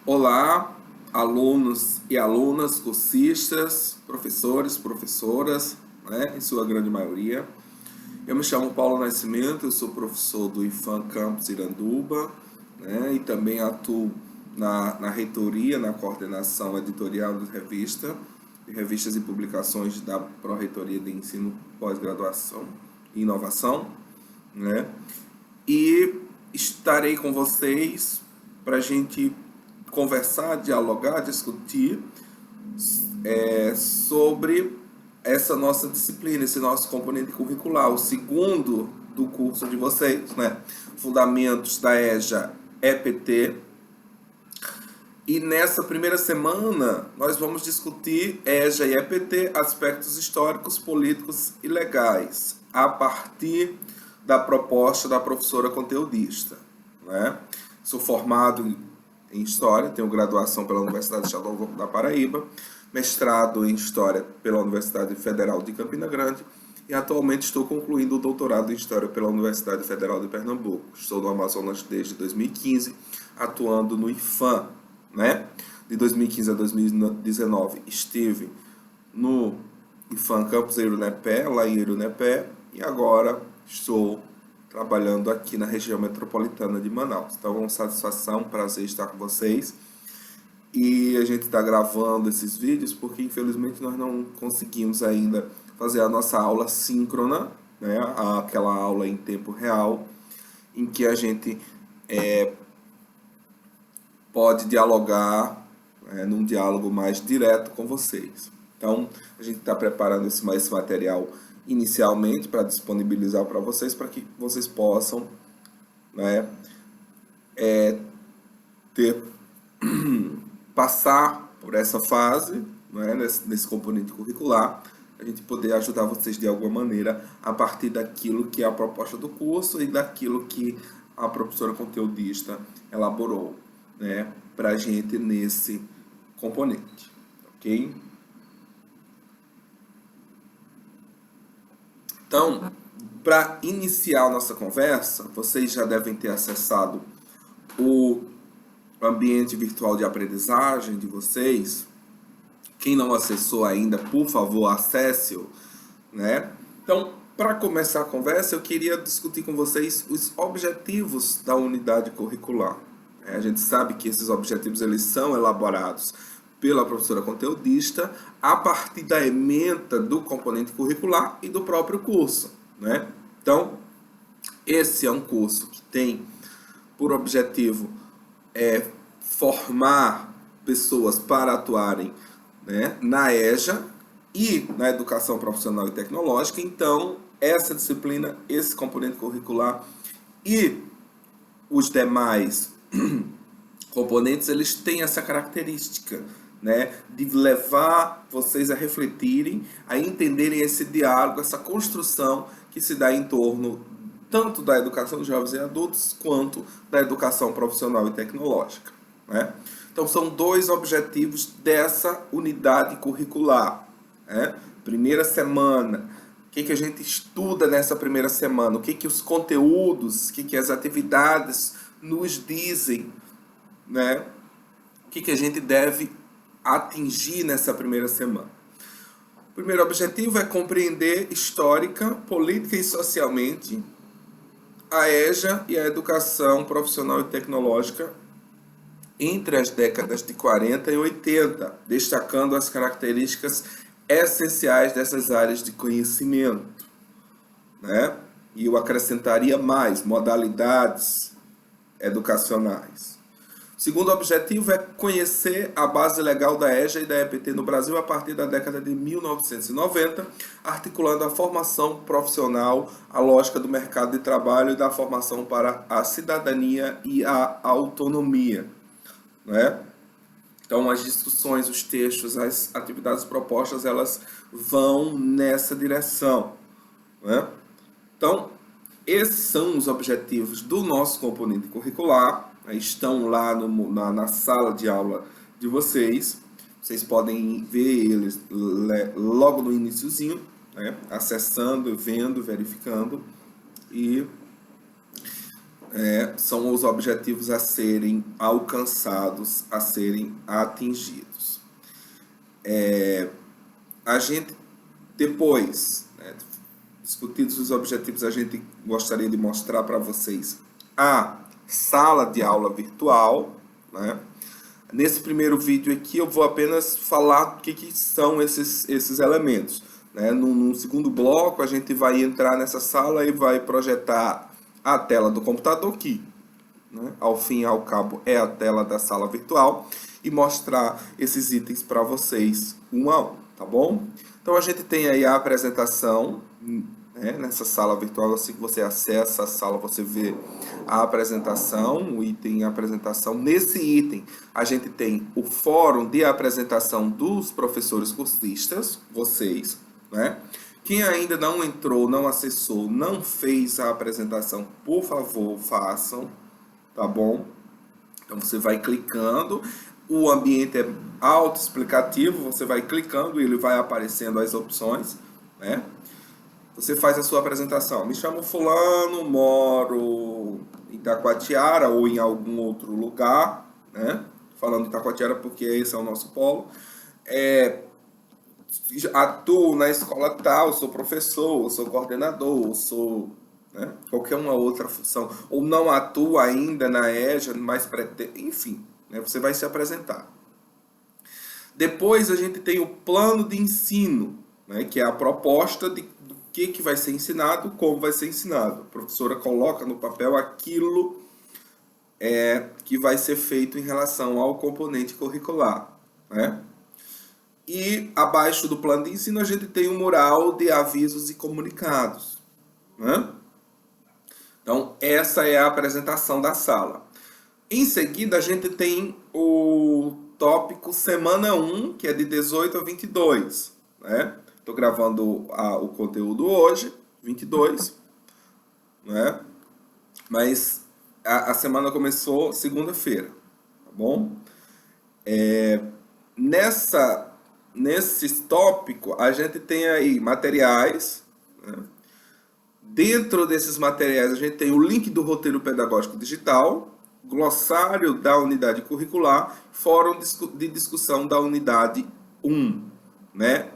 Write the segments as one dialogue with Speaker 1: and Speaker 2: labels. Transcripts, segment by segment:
Speaker 1: Olá, alunos e alunas, cursistas, professores, professoras, né, em sua grande maioria. Eu me chamo Paulo Nascimento, eu sou professor do IFAM Campus Iranduba, né, e também atuo na reitoria, na coordenação editorial de revistas e publicações da Pró-Reitoria de Ensino, Pós-Graduação e Inovação, né, e estarei com vocês para a gente conversar, dialogar, discutir sobre essa nossa disciplina, esse nosso componente curricular, o segundo do curso de vocês, né? Fundamentos da EJA EPT. E nessa primeira semana nós vamos discutir EJA e EPT, aspectos históricos, políticos e legais, a partir da proposta da professora conteudista, né? Sou formado em História, tenho graduação pela Universidade Estadual da Paraíba, mestrado em História pela Universidade Federal de Campina Grande e atualmente estou concluindo o doutorado em História pela Universidade Federal de Pernambuco. Estou no Amazonas desde 2015, atuando no IFAM, né? De 2015 a 2019 estive no IFAM Campus Irunepé, lá em Irunepé, e agora estou trabalhando aqui na região metropolitana de Manaus. Então é uma satisfação, um prazer estar com vocês. E a gente está gravando esses vídeos porque infelizmente nós não conseguimos ainda fazer a nossa aula síncrona, né? Aquela aula em tempo real, em que a gente pode dialogar num diálogo mais direto com vocês. Então a gente está preparando esse material inicialmente para disponibilizar para vocês, para que vocês possam, né, passar por essa fase, né, nesse componente curricular, a gente poder ajudar vocês de alguma maneira a partir daquilo que é a proposta do curso e daquilo que a professora conteudista elaborou, né, para a gente nesse componente, ok? Então, para iniciar a nossa conversa, vocês já devem ter acessado o ambiente virtual de aprendizagem de vocês. Quem não acessou ainda, por favor, acesse-o, né? Então, para começar a conversa, eu queria discutir com vocês os objetivos da unidade curricular. A gente sabe que esses objetivos eles são elaborados pela professora conteudista a partir da ementa do componente curricular e do próprio curso, né? Então, esse é um curso que tem por objetivo formar pessoas para atuarem, né, na EJA e na educação profissional e tecnológica. Então, essa disciplina, esse componente curricular e os demais componentes, eles têm essa característica, né, de levar vocês a refletirem, a entenderem esse diálogo, essa construção que se dá em torno tanto da educação de jovens e adultos quanto da educação profissional e tecnológica, né? Então são dois objetivos dessa unidade curricular, né? Primeira semana, o que a gente estuda nessa primeira semana, o que os conteúdos, o que as atividades nos dizem, né? O que a gente deve atingir nessa primeira semana. O primeiro objetivo é compreender histórica, política e socialmente a EJA e a educação profissional e tecnológica entre as décadas de 40 e 80, destacando as características essenciais dessas áreas de conhecimento, né? E eu acrescentaria mais modalidades educacionais. O segundo objetivo é conhecer a base legal da EJA e da EPT no Brasil a partir da década de 1990, articulando a formação profissional, a lógica do mercado de trabalho e da formação para a cidadania e a autonomia, né? Então, as discussões, os textos, as atividades propostas, elas vão nessa direção, né? Então, esses são os objetivos do nosso componente curricular. Estão lá na sala de aula de vocês. Vocês podem ver eles logo no iniciozinho, né? Acessando, vendo, verificando. E são os objetivos a serem alcançados, a serem atingidos. A gente, depois, discutidos os objetivos, a gente gostaria de mostrar para vocês a sala de aula virtual, né? Nesse primeiro vídeo aqui eu vou apenas falar o que são esses elementos, né? No segundo bloco a gente vai entrar nessa sala e vai projetar a tela do computador, que, né, ao fim e ao cabo é a tela da sala virtual, e mostrar esses itens para vocês um a um, tá bom? Então a gente tem aí a apresentação, né, nessa sala virtual. Assim que você acessa a sala, você vê a apresentação, o item apresentação. Nesse item a gente tem o fórum de apresentação dos professores cursistas, vocês, né? Quem ainda não entrou, não acessou, não fez a apresentação, por favor, façam, tá bom? Então você vai clicando, o ambiente é autoexplicativo, você vai clicando e ele vai aparecendo as opções, né? Você faz a sua apresentação. Me chamo fulano, moro em Itacoatiara ou em algum outro lugar, né? Falando de Itacoatiara porque esse é o nosso polo. Atuo na escola tal, sou professor, sou coordenador, sou, né, qualquer uma outra função, ou não atuo ainda na EJA, mas pretendo, enfim, né, você vai se apresentar. Depois a gente tem o plano de ensino, né, que é a proposta do que vai ser ensinado, como vai ser ensinado. A professora coloca no papel aquilo que vai ser feito em relação ao componente curricular, né? E abaixo do plano de ensino a gente tem um mural de avisos e comunicados, né? Então essa é a apresentação da sala. Em seguida a gente tem o tópico semana 1, que é de 18 a 22, né? Estou gravando o conteúdo hoje, 22, né? Mas a semana começou segunda-feira, tá bom? Nesse tópico, a gente tem aí materiais, né? Dentro desses materiais, a gente tem o link do roteiro pedagógico digital, glossário da unidade curricular, fórum de discussão da unidade 1, né?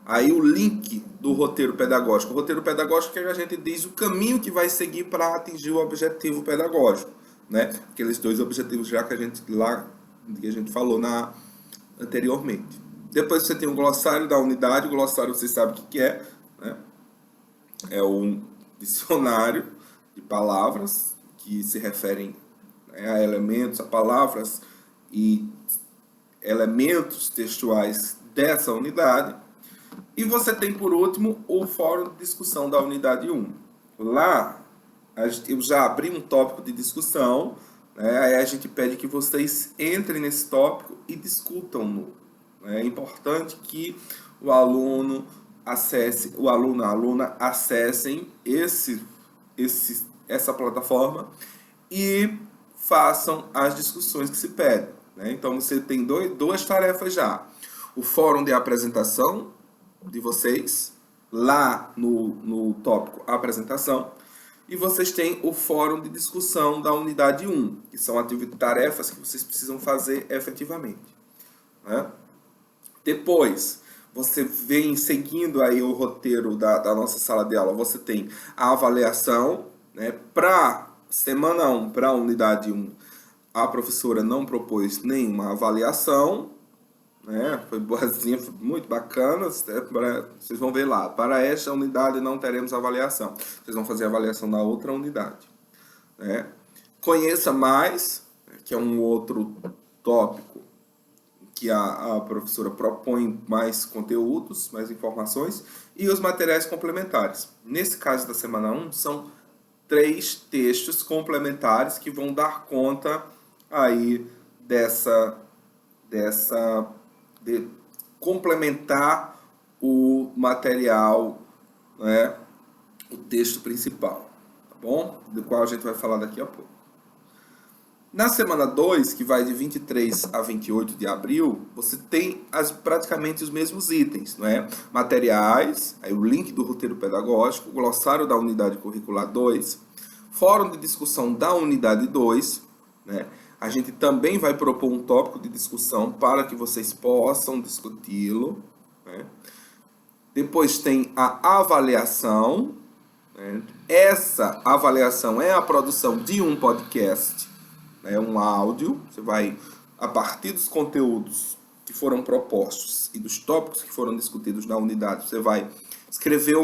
Speaker 1: Aí o link do roteiro pedagógico. O roteiro pedagógico é que a gente diz o caminho que vai seguir para atingir o objetivo pedagógico, né? Aqueles dois objetivos já que a gente falou anteriormente. Depois você tem o glossário da unidade. O glossário você sabe o que é, né? É um dicionário de palavras que se referem, né, a elementos, a palavras e elementos textuais dessa unidade. E você tem, por último, o fórum de discussão da unidade 1. Lá, eu já abri um tópico de discussão, né? Aí a gente pede que vocês entrem nesse tópico e discutam-no. É importante que o aluno acesse, a aluna acessem essa plataforma e façam as discussões que se pedem, né? Então você tem duas tarefas já. O fórum de apresentação de vocês, lá no tópico apresentação, e vocês têm o fórum de discussão da unidade 1, que são tarefas que vocês precisam fazer efetivamente, né? Depois, você vem seguindo aí o roteiro da nossa sala de aula. Você tem a avaliação, né? Para semana 1, para a unidade 1, a professora não propôs nenhuma avaliação, né? Foi boazinha, foi muito bacana. Vocês vão ver lá. Para esta unidade não teremos avaliação. Vocês vão fazer a avaliação na outra unidade, né? Conheça mais, que é um outro tópico que a professora propõe mais conteúdos, mais informações, e os materiais complementares. Nesse caso da semana 1, são 3 textos complementares que vão dar conta aí de complementar o material, né, o texto principal, tá bom? Do qual a gente vai falar daqui a pouco. Na semana 2, que vai de 23 a 28 de abril, você tem praticamente os mesmos itens, não é? Materiais, aí o link do roteiro pedagógico, o glossário da unidade curricular 2, Fórum de discussão da unidade 2, né? A gente também vai propor um tópico de discussão para que vocês possam discuti-lo, né? Depois tem a avaliação, né? Essa avaliação é a produção de um podcast, né? Um áudio. Você vai, a partir dos conteúdos que foram propostos e dos tópicos que foram discutidos na unidade, você vai escrever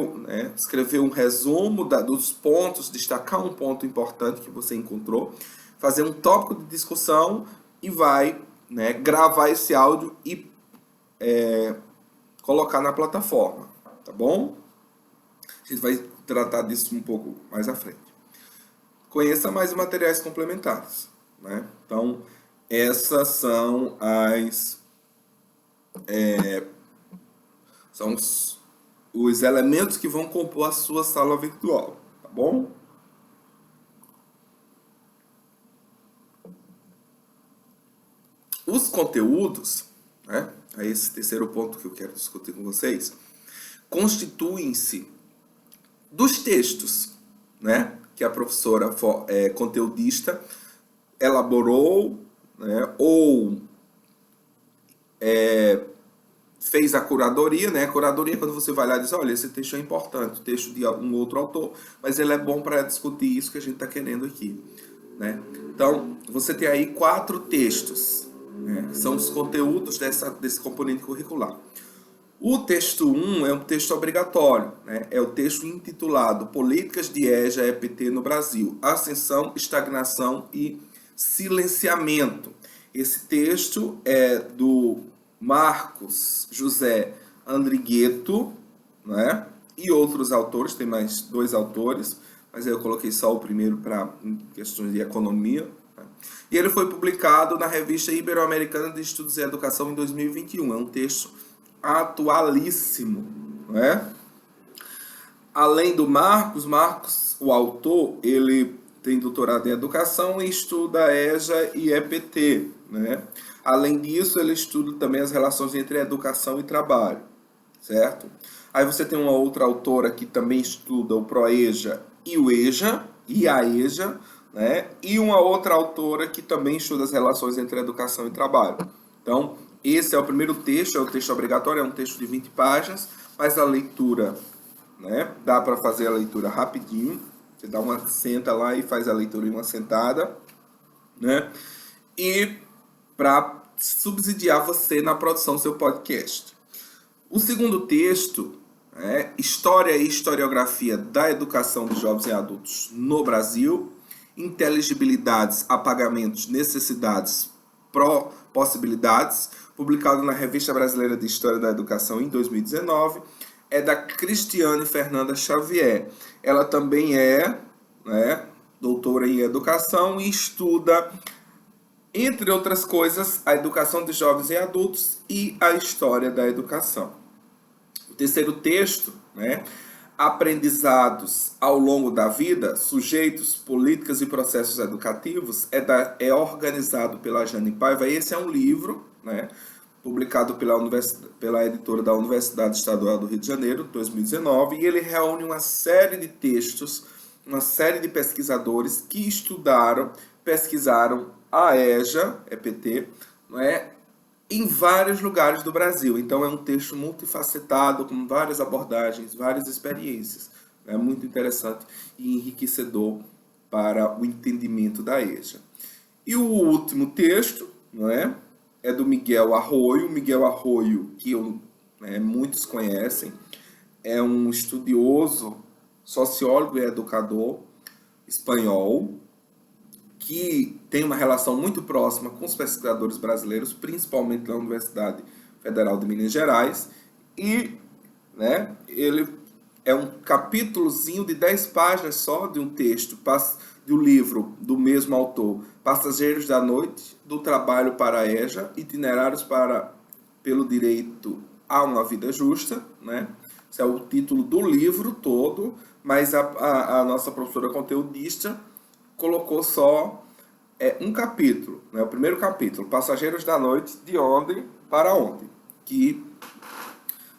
Speaker 1: um resumo dos pontos, destacar um ponto importante que você encontrou, fazer um tópico de discussão e vai, né, gravar esse áudio e colocar na plataforma, tá bom? A gente vai tratar disso um pouco mais à frente. Conheça mais materiais complementares, né? Então, essas são os elementos que vão compor a sua sala virtual, tá bom? Os conteúdos, né? É esse terceiro ponto que eu quero discutir com vocês, constituem-se dos textos, né? Que a professora conteudista elaborou, né? Ou fez a curadoria, né? A curadoria é quando você vai lá e diz, olha, esse texto é importante, o texto de um outro autor, mas ele é bom para discutir isso que a gente está querendo aqui, né? Então, você tem aí 4 textos, né? São os conteúdos desse componente curricular. O texto 1 é um texto obrigatório, né? É o texto intitulado Políticas de EJA-EPT no Brasil, Ascensão, Estagnação e Silenciamento. Esse texto é do Marcos José Andrigueto, né? E outros autores, tem mais 2 autores, mas aí eu coloquei só o primeiro para questões de economia. Né? E ele foi publicado na Revista Ibero-Americana de Estudos em Educação em 2021. É um texto atualíssimo, né? Além do Marcos, o autor, ele tem doutorado em educação e estuda EJA e EPT, né? Além disso, ele estuda também as relações entre educação e trabalho, certo? Aí você tem uma outra autora que também estuda o ProEJA e o EJA, e a EJA, né? E uma outra autora que também estuda as relações entre educação e trabalho. Então, esse é o primeiro texto, é o texto obrigatório, é um texto de 20 páginas, mas a leitura, né? Dá para fazer a leitura rapidinho. Você senta lá e faz a leitura em uma sentada, né? E para subsidiar você na produção do seu podcast. O segundo texto é História e Historiografia da Educação de Jovens e Adultos no Brasil, Inteligibilidades, Apagamentos, Necessidades, Possibilidades, publicado na Revista Brasileira de História da Educação em 2019, é da Cristiane Fernanda Xavier. Ela também é, né, doutora em educação e estuda, entre outras coisas, a educação de jovens e adultos e a história da educação. O terceiro texto, né, Aprendizados ao longo da vida, sujeitos, políticas e processos educativos, é organizado pela Jane Paiva. Esse é um livro, né, publicado pela editora da Universidade Estadual do Rio de Janeiro, 2019, e ele reúne uma série de textos, uma série de pesquisadores que pesquisaram a EJA, EPT, não é, em vários lugares do Brasil. Então é um texto multifacetado, com várias abordagens, várias experiências. É muito interessante e enriquecedor para o entendimento da EJA. E o último texto, não é do Miguel Arroyo. Miguel Arroyo, que muitos conhecem, é um estudioso, sociólogo e educador espanhol, que tem uma relação muito próxima com os pesquisadores brasileiros, principalmente na Universidade Federal de Minas Gerais, e, né, ele é um capítulozinho de 10 páginas só de um texto, do livro do mesmo autor, Passageiros da Noite, do Trabalho para a EJA, Itinerários pelo Direito a uma Vida Justa, né? Esse é o título do livro todo, mas a nossa professora conteudista colocou só um capítulo, né? O primeiro capítulo, Passageiros da Noite, de onde para onde, que,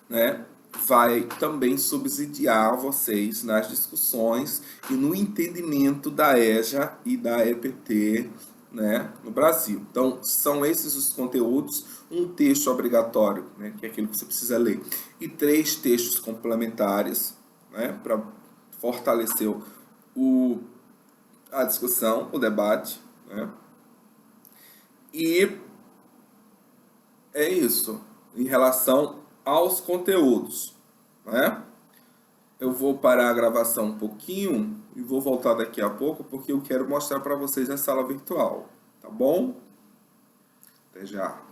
Speaker 1: né, vai também subsidiar vocês nas discussões e no entendimento da EJA e da EPT, né, no Brasil. Então, são esses os conteúdos, um texto obrigatório, né, que é aquilo que você precisa ler, e 3 textos complementares, né, para fortalecer a discussão, o debate, né? E é isso, em relação aos conteúdos, né? Eu vou parar a gravação um pouquinho e vou voltar daqui a pouco porque eu quero mostrar para vocês a sala virtual, tá bom? Até já.